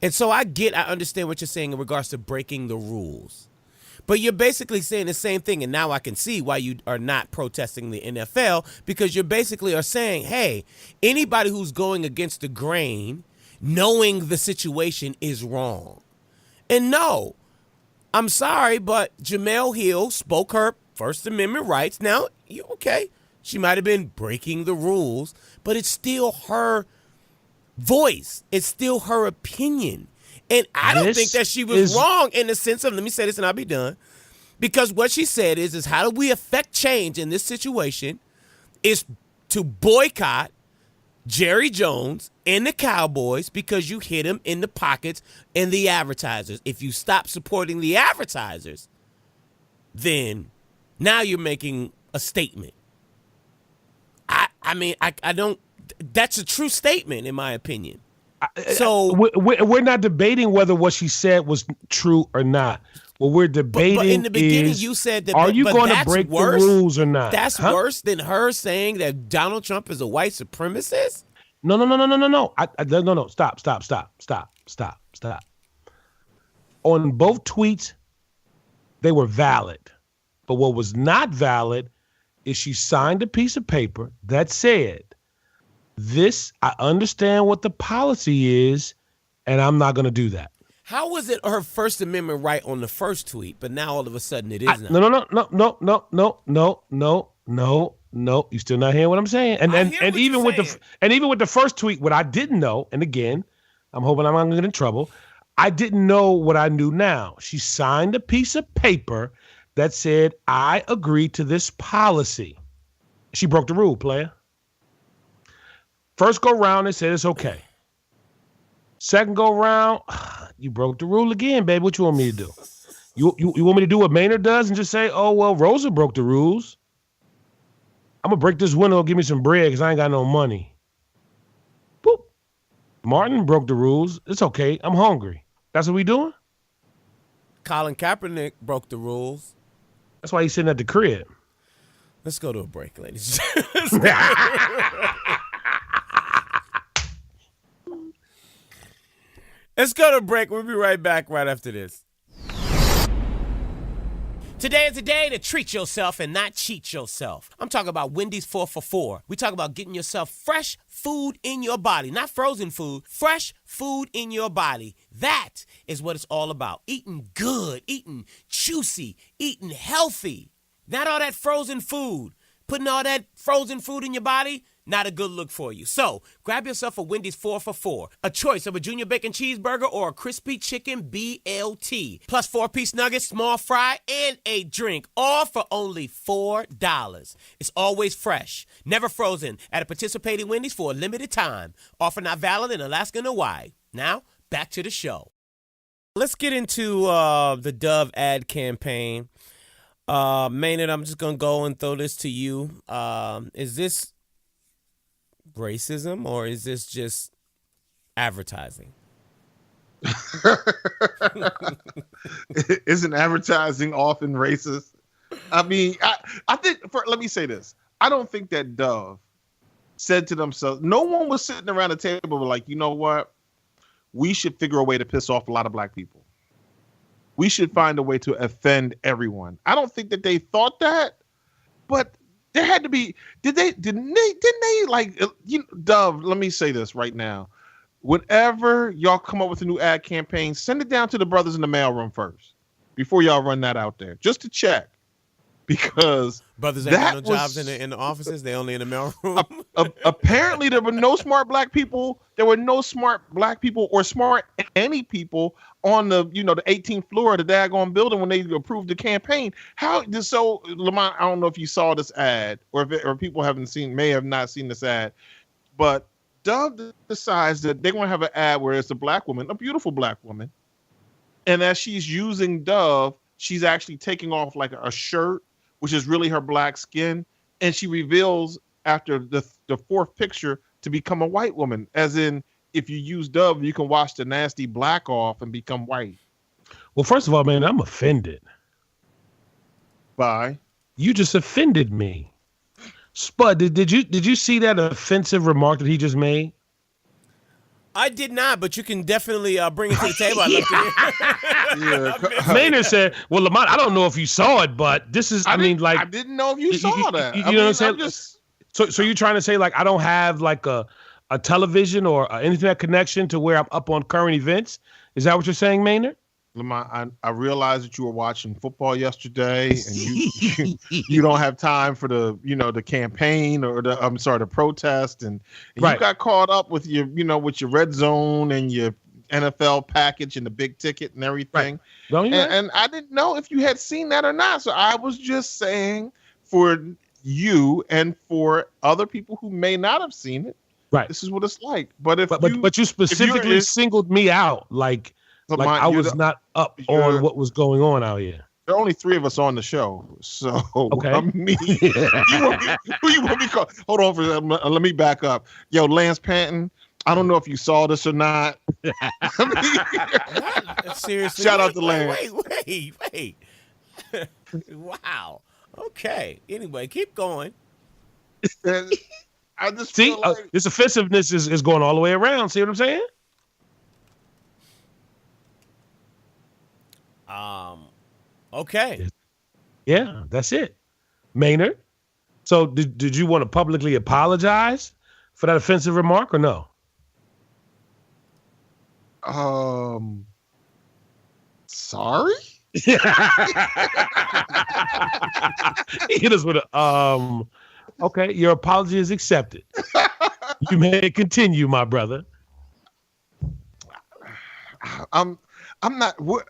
And so I understand what you're saying in regards to breaking the rules. But you're basically saying the same thing, and now I can see why you are not protesting the NFL, because you basically are saying, hey, anybody who's going against the grain, knowing the situation is wrong. And no, I'm sorry, but Jemele Hill spoke her First Amendment rights. Now, okay, she might have been breaking the rules, but it's still her voice. It's still her opinion. And I don't think that she was wrong in the sense of, let me say this and I'll be done, because what she said is how do we affect change in this situation is to boycott Jerry Jones and the Cowboys because you hit him in the pockets and the advertisers. If you stop supporting the advertisers, then now you're making a statement. I mean, I don't, that's a true statement in my opinion. So we're not debating whether what she said was true or not. What we're debating but in the beginning, is, you said that. Are you going to break the rules or not? That's worse than her saying that Donald Trump is a white supremacist? No. No. Stop. On both tweets, they were valid. But what was not valid is she signed a piece of paper that said, this, I understand what the policy is, and I'm not going to do that. How was it her First Amendment right on the first tweet, but now all of a sudden it is not? No. You still not hearing what I'm saying? And even with the first tweet, what I didn't know, and again, I'm hoping I'm not going to get in trouble, I didn't know what I knew now. She signed a piece of paper that said, I agree to this policy. She broke the rule, player. First go round, they said it's okay. Second go round, you broke the rule again, baby. What you want me to do? You want me to do what Maynard does and just say, oh, well, Rosa broke the rules. I'm going to break this window and give me some bread because I ain't got no money. Boop. Martin broke the rules. It's okay. I'm hungry. That's what we doing? Colin Kaepernick broke the rules. That's why he's sitting at the crib. Let's go to a break, ladies. Let's go to a break. We'll be right back right after this. Today is the day to treat yourself and not cheat yourself. I'm talking about Wendy's 4 for $4. We talk about getting yourself fresh food in your body, not frozen food, fresh food in your body. That is what it's all about. Eating good, eating juicy, eating healthy. Not all that frozen food. Putting all that frozen food in your body, not a good look for you. So grab yourself a Wendy's 4 for $4, a choice of a junior bacon cheeseburger or a crispy chicken BLT, plus 4-piece nuggets, small fry, and a drink, all for only $4. It's always fresh, never frozen, at a participating Wendy's for a limited time. Offer not valid in Alaska and Hawaii. Now, back to the show. Let's get into the Dove ad campaign. Maynard, I'm just going to go and throw this to you. Is this racism or is this just advertising? Isn't advertising often racist? I mean, I think, let me say this. I don't think that Dove said to themselves, no one was sitting around the table like, you know what? We should figure a way to piss off a lot of black people. We should find a way to offend everyone. I don't think that they thought that, but there had to be. Didn't they like, Dove? Let me say this right now. Whenever y'all come up with a new ad campaign, send it down to the brothers in the mailroom first before y'all run that out there, just to check. Because brothers ain't got no jobs in the offices; they only in the mailroom. Apparently, there were no smart black people. There were no smart black people or smart any people on the 18th floor of the daggone building when they approved the campaign. So Lamont, I don't know if you saw this ad or people may have not seen this ad, but Dove decides that they're going to have an ad where it's a black woman, a beautiful black woman, and as she's using Dove, she's actually taking off like a shirt, which is really her black skin, and she reveals after the fourth picture to become a white woman, as in if you use Dove, you can wash the nasty black off and become white. Well, first of all, man, I'm offended. By? You just offended me. Spud, did you see that offensive remark that he just made? I did not, but you can definitely bring it to the table. I'd love to hear. Maynard said, well, Lamont, I don't know if you saw it, but this is, I didn't know if you saw that. You know what I'm saying? So you're trying to say, like, I don't have, like, a television or an internet connection to where I'm up on current events? Is that what you're saying, Maynard? Lamont, I realized that you were watching football yesterday, and you don't have time for the campaign or the protest, and right. You got caught up with your red zone and your NFL package and the big ticket and everything. Right. And I didn't know if you had seen that or not, so I was just saying for you and for other people who may not have seen it, right? This is what it's like. But you specifically singled me out, like I was not up on what was going on out here. There are only 3 of us on the show, so okay. I mean, who you want me to call? Hold on let me back up. Yo, Lance Panton, I don't know if you saw this or not. Seriously, shout out to Lance. Wait. Wow. Okay. Anyway, keep going. I just see like this offensiveness is going all the way around. See what I'm saying? Okay. Yeah, that's it. Maynard. So did you want to publicly apologize for that offensive remark or no? Sorry? Hit us with a okay, your apology is accepted. You may continue, my brother. I'm not. What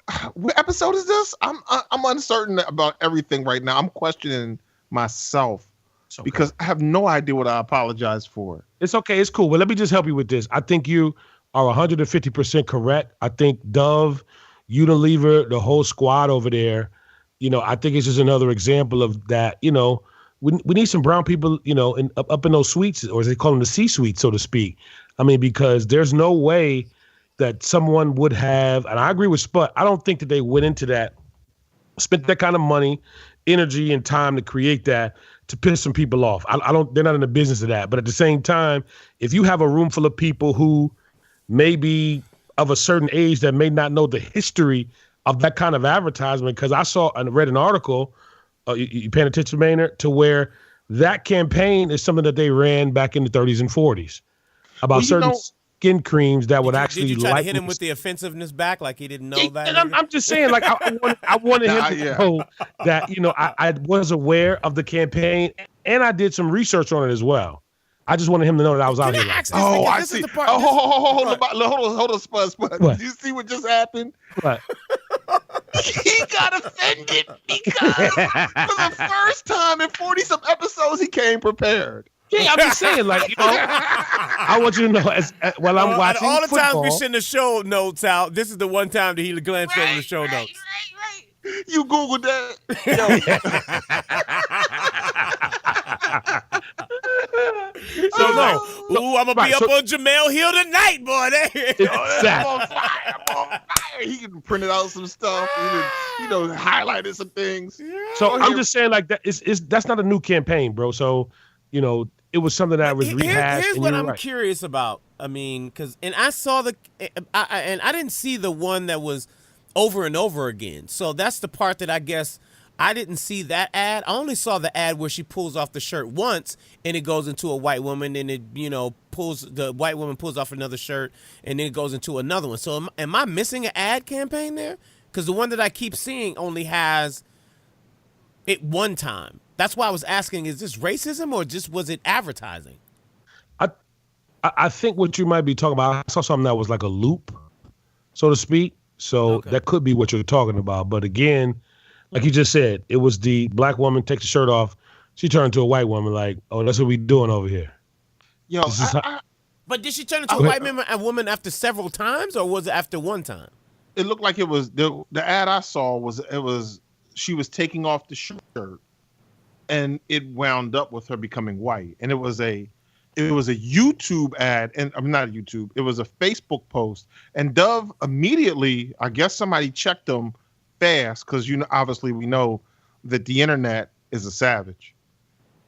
episode is this? I'm uncertain about everything right now. I'm questioning myself because I have no idea what I apologize for. It's okay. It's cool. But let me just help you with this. I think you are 150% correct. I think Dove, Unilever, the whole squad over there, I think it's just another example of that. We need some brown people, up in those suites, or as they call them, the C-suite, so to speak. I mean, because there's no way that someone would have, and I agree with Spud, I don't think that they went into that, spent that kind of money, energy, and time to create that to piss some people off. They're not in the business of that. But at the same time, if you have a room full of people who may be of a certain age that may not know the history of that kind of advertisement, because I saw and read an article, you paying attention, Maynard, to where that campaign is something that they ran back in the 30s and 40s about certain skin creams that would actually did you try to hit him with the offensive back like he didn't know that? And I'm just saying, like, I wanted him to know that, I was aware of the campaign and I did some research on it as well. I just wanted him to know that I was out Can here I like ask that. this? Oh, Because I this see. is the part. Oh, this- hold on, Spud. What? Did you see what just happened? But He got offended because for the first time in 40-some episodes, he came prepared. yeah, I'm just saying, like, I want you to know while I'm watching all the football. times we send the show notes out, this is the one time that he glanced over the show notes. You Googled that. So no. Ooh, I'm gonna Right, be up so- on Jemele Hill tonight, boy. I'm Exactly. on fire. He can printed out some stuff. He highlighted some things. So I'm just saying, like, that is that's not a new campaign, bro. So, it was something that was rehashed. Here's and what you're I'm right. curious about. I mean, and I saw I didn't see the one that was over and over again. So that's the part that I guess I didn't see that ad. I only saw the ad where she pulls off the shirt once and it goes into a white woman and it, the white woman pulls off another shirt and then it goes into another one. So am I missing an ad campaign there? Because the one that I keep seeing only has it one time. That's why I was asking, is this racism or just was it advertising? I think what you might be talking about, I saw something that was like a loop, so to speak. So that could be what you're talking about. But again, like you just said, it was the black woman takes the shirt off. She turned to a white woman like, oh, that's what we doing over here. Yo, But did she turn into a white woman after several times or was it after one time? it looked like it was the ad I saw was she was taking off the shirt and it wound up with her becoming white. And it was a YouTube ad, and I'm not YouTube. It was a Facebook post, and Dove immediately, I guess somebody checked them fast because obviously we know that the internet is a savage,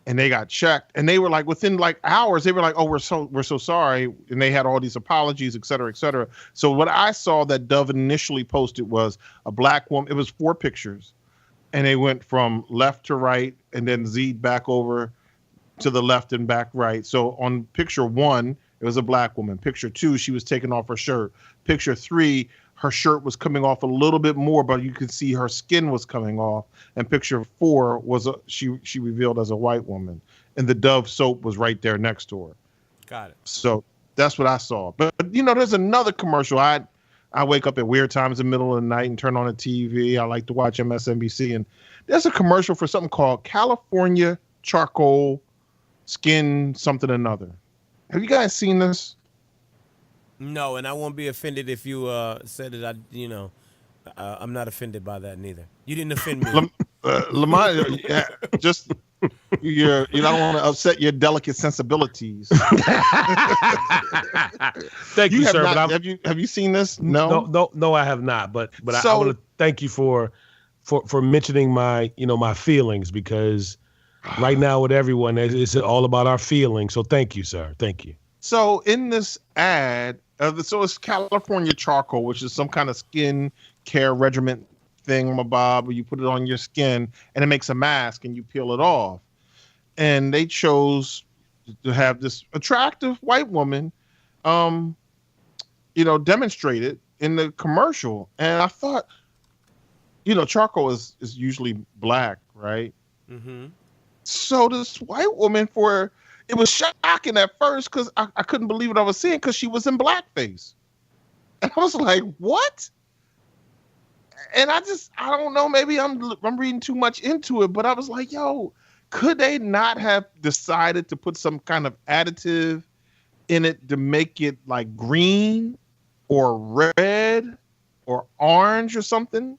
and they got checked, and they were like within like hours they were like, oh, we're so sorry, and they had all these apologies, et cetera, et cetera. So what I saw that Dove initially posted was a black woman. It was 4 pictures, and they went from left to right, and then Z'd back over to the left and back right. So on picture 1, it was a black woman. Picture 2, she was taking off her shirt. Picture 3, her shirt was coming off a little bit more, but you could see her skin was coming off. And picture 4 was she revealed as a white woman, and the Dove soap was right there next to her. Got it. So that's what I saw. But there's another commercial. I wake up at weird times in the middle of the night and turn on the TV. I like to watch MSNBC, and there's a commercial for something called California Charcoal Skin something another. Have you guys seen this? No, and I won't be offended if you said that I'm not offended by that neither. You didn't offend me. Lamont, just you don't want to upset your delicate sensibilities. Thank you, sir. Have you seen this? No, I have not. But I So- want to thank you for mentioning my my feelings, because right now with everyone, it's all about our feelings. So thank you, sir. Thank you. So in this ad, so it's California Charcoal, which is some kind of skin care regimen thing, where you put it on your skin and it makes a mask and you peel it off. And they chose to have this attractive white woman, demonstrate it in the commercial. And I thought, charcoal is usually black, right? Mm-hmm. So this white woman, it was shocking at first because I couldn't believe what I was seeing because she was in blackface. And I was like, what? And I don't know, maybe I'm reading too much into it, but I was like, yo, could they not have decided to put some kind of additive in it to make it like green or red or orange or something?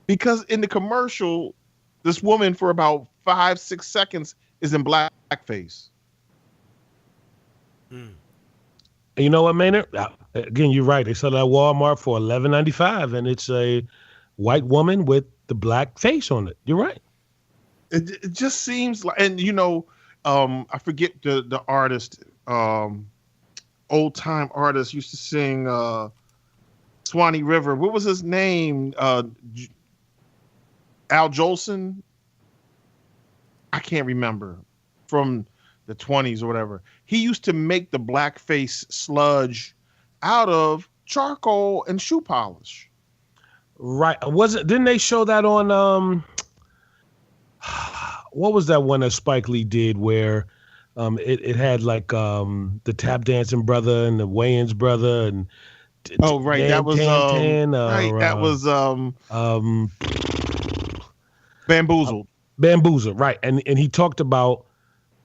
Because in the commercial, this woman for about 5-6 seconds is in blackface. And you know what, Maynard? Again, you're right. They sell it at Walmart for $11.95, and it's a white woman with the black face on it. You're right. It just seems like, and I forget the artist, old time artist used to sing Swanee River. What was his name? Al Jolson? I can't remember, from the 20s or whatever. He used to make the blackface sludge out of charcoal and shoe polish. Right. Didn't they show that on what was that one that Spike Lee did where It had like the tap dancing brother and the Wayans brother and Oh, right. Dan That was Tan, right. That was um Bamboozled. Bamboozle, right? And he talked about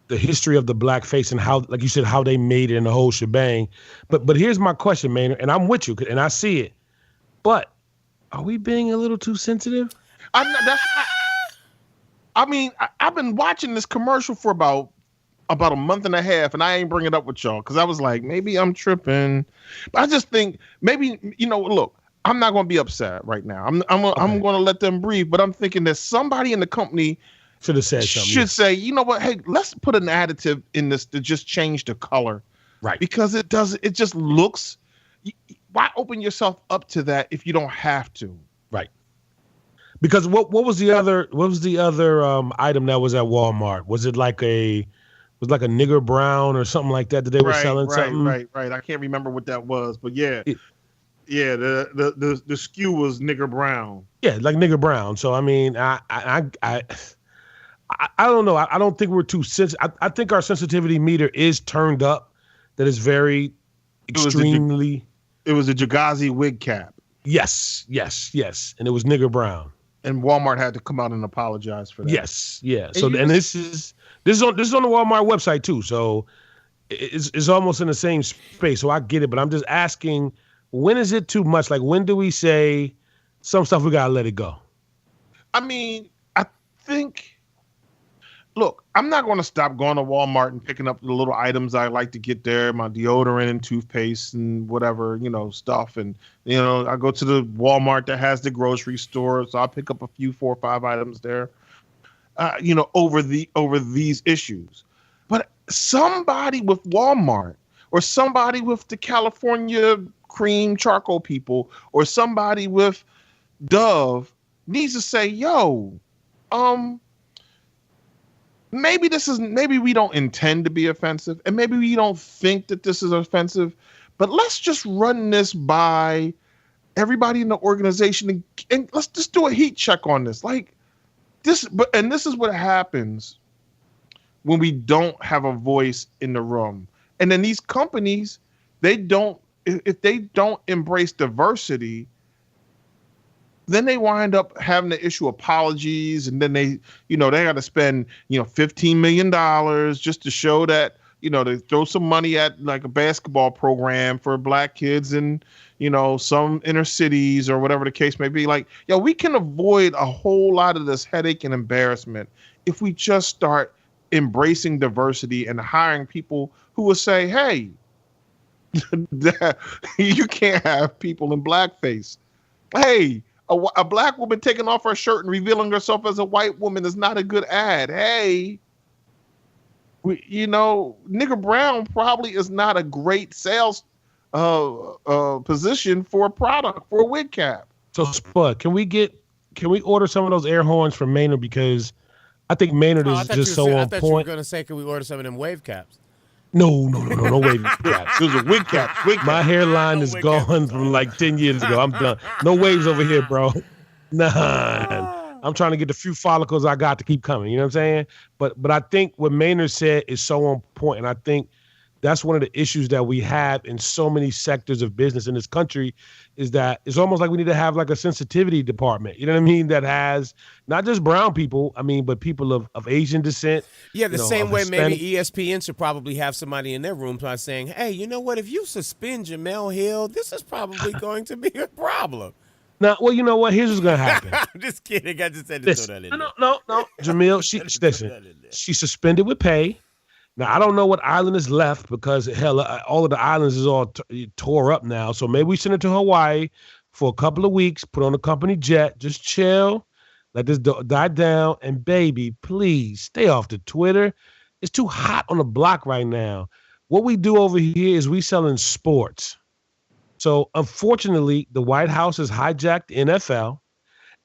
the history of the blackface and how, like you said, how they made it and the whole shebang. But here's my question, man, and I'm with you, and I see it. But are we being a little too sensitive? I mean, I've been watching this commercial for about a month and a half, and I ain't bring it up with y'all because I was like, maybe I'm tripping. But I just think maybe, look, I'm not going to be upset right now. I'm going to let them breathe. But I'm thinking that somebody in the company should have said something. Should say, you know what? Hey, let's put an additive in this to just change the color, right? Because it just looks. Why open yourself up to that if you don't have to? Right. Because what was the other item that was at Walmart? Was it like a nigger brown or something like that they were selling something? Right. I can't remember what that was, but yeah. The SKU was nigger brown. Yeah, like nigger brown. So I mean, I don't know. I don't think we're too sensitive. I think our sensitivity meter is turned up. That is very extremely. It was a Jagazi wig cap. Yes. And it was nigger brown. And Walmart had to come out and apologize for that. Yes, yeah. So and this is on the Walmart website too. So it's almost in the same space. So I get it, but I'm just asking, when is it too much? Like, when do we say some stuff we gotta let it go? I mean, I think. Look, I'm not going to stop going to Walmart and picking up the little items I like to get there, my deodorant and toothpaste and whatever, stuff. And, I go to the Walmart that has the grocery store, so I'll pick up a few 4 or 5 items there, over these issues. But somebody with Walmart or somebody with the California cream charcoal people or somebody with Dove needs to say, yo, maybe we don't intend to be offensive, and maybe we don't think that this is offensive, but let's just run this by everybody in the organization and let's just do a heat check on this. Like this, and this is what happens when we don't have a voice in the room. And then these companies, if they don't embrace diversity, then they wind up having to issue apologies, and then they got to spend, $15 million just to show that, they throw some money at like a basketball program for black kids in, some inner cities or whatever the case may be. Like, we can avoid a whole lot of this headache and embarrassment if we just start embracing diversity and hiring people who will say, hey, you can't have people in blackface. Hey, a black woman taking off her shirt and revealing herself as a white woman is not a good ad. Hey, nigger brown probably is not a great sales position for a product, for a wig cap. So Spud, can we order some of those air horns from Maynard, because I think Maynard is just so on point. I thought you were going to say, can we order some of them wave caps? No wave caps. It was a wig cap. My hairline is gone from like 10 years ago. I'm done. No waves over here, bro. Nah. I'm trying to get the few follicles I got to keep coming. You know what I'm saying? But I think what Maynard said is so on point, and I think that's one of the issues that we have in so many sectors of business in this country, is that it's almost like we need to have like a sensitivity department, you know what I mean, that has not just brown people, but people of Asian descent. Yeah, the same way Hispanic. maybe ESPN should probably have somebody in their room saying, hey, you know what, if you suspend Jemele Hill, this is probably going to be a problem. Now, well, you know what? Here's what's going to happen. I'm just kidding. I just said to throw that in there. No. Jemele, she's suspended with pay. Now, I don't know what island is left, because hell, all of the islands is all tore up now. So maybe we send her to Hawaii for a couple of weeks, put on a company jet, just chill, let this die down. And baby, please stay off the Twitter. It's too hot on the block right now. What we do over here is we selling sports. So unfortunately, the White House has hijacked the NFL,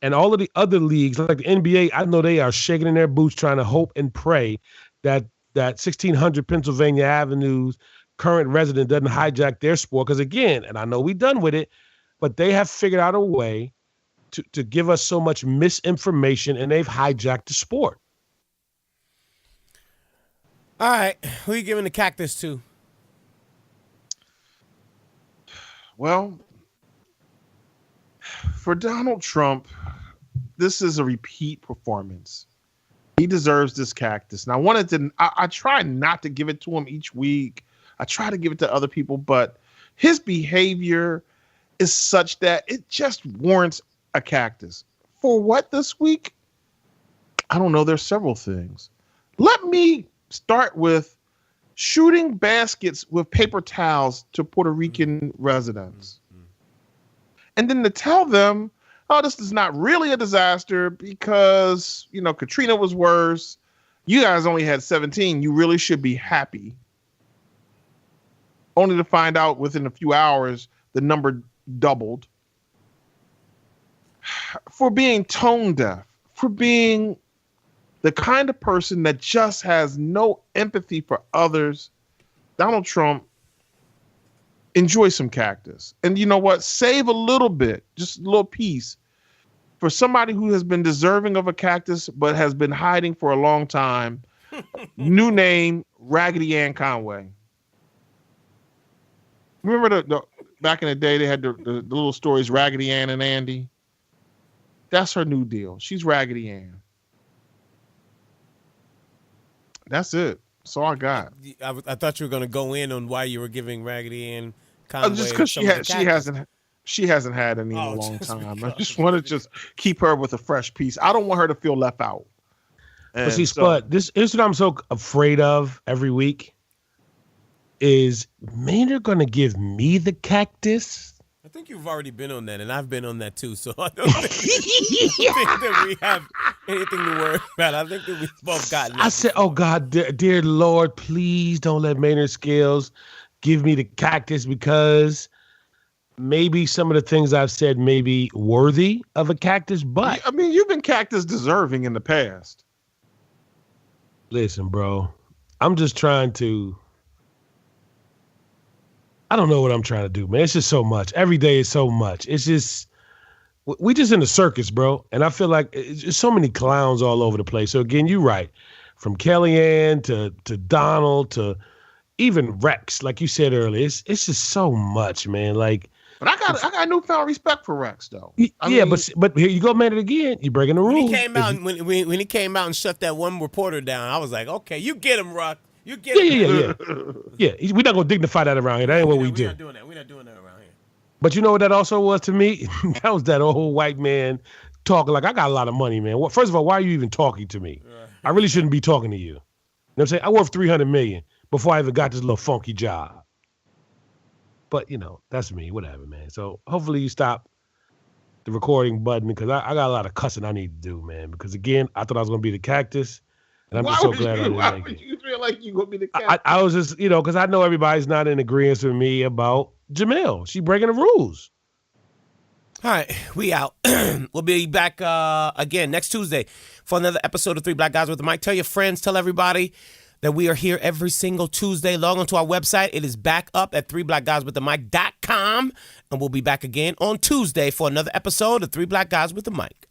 and all of the other leagues, like the NBA, I know they are shaking in their boots trying to hope and pray that 1600 Pennsylvania Avenue's current resident doesn't hijack their sport. Because again, and I know we're done with it, but they have figured out a way to give us so much misinformation, and they've hijacked the sport. All right, who you giving the cactus to? Well, for Donald Trump, this is a repeat performance. He deserves this cactus. And I try not to give it to him each week. I try to give it to other people, but his behavior is such that it just warrants a cactus. For what this week? I don't know. There's several things. Let me start with shooting baskets with paper towels to Puerto Rican residents. And then to tell them, oh, this is not really a disaster because, Katrina was worse. You guys only had 17. You really should be happy. Only to find out within a few hours, the number doubled. For being tone deaf, for being the kind of person that just has no empathy for others, Donald Trump, enjoy some cactus. And you know what? Save a little bit, just a little piece, for somebody who has been deserving of a cactus but has been hiding for a long time. New name, Raggedy Ann Conway. Remember the back in the day, they had the little stories, Raggedy Ann and Andy? That's her new deal. She's Raggedy Ann. That's it. That's all I got. I thought you were going to go in on why you were giving Raggedy Ann Conway. Just because she hasn't had any in a long time. I just want to just keep her with a fresh piece. I don't want her to feel left out. But see, Spud, this is what I'm so afraid of every week. Is Maynard going to give me the cactus? I think you've already been on that, and I've been on that too. So I don't think that we have anything to worry about. I think that we've both gotten. I said, "Oh God, dear Lord, please don't let Maynard Scales give me the cactus because maybe some of the things I've said may be worthy of a cactus." But I mean, you've been cactus deserving in the past. Listen, bro, I'm just trying to. I don't know what I'm trying to do, man. It's just so much. Every day is so much. It's just, we just in the circus, bro. And I feel like it's so many clowns all over the place. So again, you're right. From Kellyanne to Donald to even Rex, like you said earlier, it's just so much, man. Like, but I got newfound respect for Rex, though. I mean, but here you go, man. Again, you're breaking the rules. When he came out and shut that one reporter down, I was like, okay, you get him, Rock. You get Yeah. We're not gonna dignify that around here. That ain't what we do. We're not doing that. We're not doing that around here. But you know what that also was to me? That was that old white man talking like, I got a lot of money, man. Well, first of all, why are you even talking to me? Right. I really shouldn't be talking to you. You know what I'm saying? I'm worth $300 million before I even got this little funky job. But that's me. Whatever, man. So hopefully you stop the recording button because I got a lot of cussing I need to do, man. Because again, I thought I was gonna be the cactus. And I'm just so glad I didn't Why make would it. you feel like you gonna be the cat? I was just, because I know everybody's not in agreement with me about Jemele. She breaking the rules. All right, we out. We'll be back again next Tuesday for another episode of Three Black Guys with the Mic. Tell your friends, tell everybody that we are here every single Tuesday. Log on to our website. It is back up at threeblackguyswiththemic.com. And we'll be back again on Tuesday for another episode of Three Black Guys with the Mic.